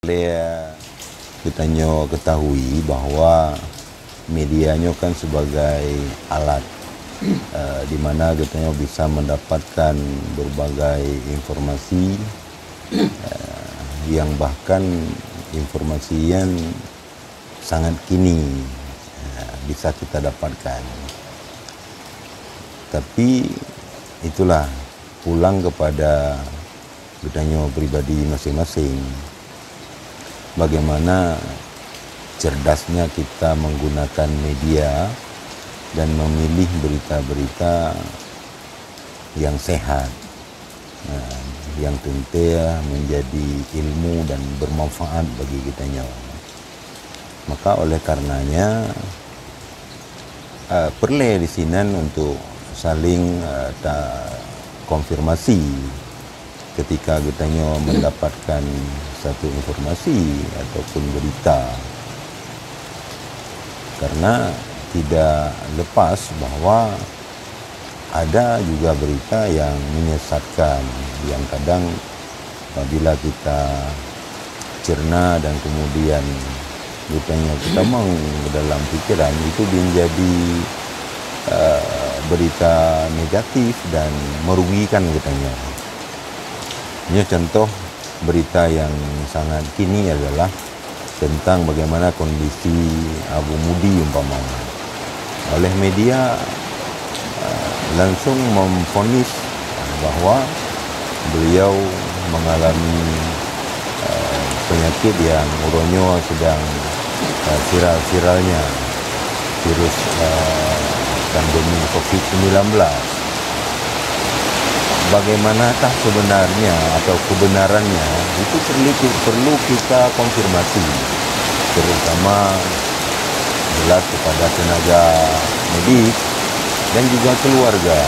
Kita ketahui bahwa medianya kan sebagai alat di mana kita bisa mendapatkan berbagai informasi yang bahkan informasi yang sangat kini bisa kita dapatkan. Tapi itulah pulang kepada kita pribadi masing-masing. Bagaimana cerdasnya kita menggunakan media dan memilih berita-berita yang sehat, yang tentu menjadi ilmu dan bermanfaat bagi kita. Maka oleh karenanya perlu di sini untuk saling konfirmasi ketika kita mendapatkan satu informasi ataupun berita, karena tidak lepas bahwa ada juga berita yang menyesatkan, yang kadang apabila kita cerna dan kemudian kita mau dalam pikiran itu menjadi berita negatif dan merugikan kitanya. Ini contoh berita yang sangat kini adalah tentang bagaimana kondisi Abu Mudi umpamanya. Oleh media langsung memvonis bahwa beliau mengalami penyakit yang uronyo sedang viral-viralnya virus pandemi COVID-19. Bagaimanakah sebenarnya atau kebenarannya itu perlu kita konfirmasi, terutama jelas kepada tenaga medis dan juga keluarga.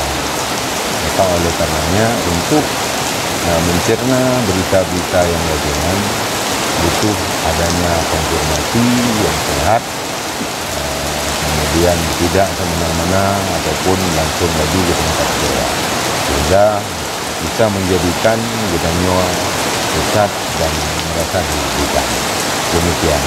Maka oleh karenanya untuk mencerna berita-berita yang bagaimana butuh adanya konfirmasi yang sehat, kemudian tidak semena-mena ataupun langsung lagi ke tempat bola, sehingga bisa menjadikan kita sesat dan merasa dirugikan. Demikian.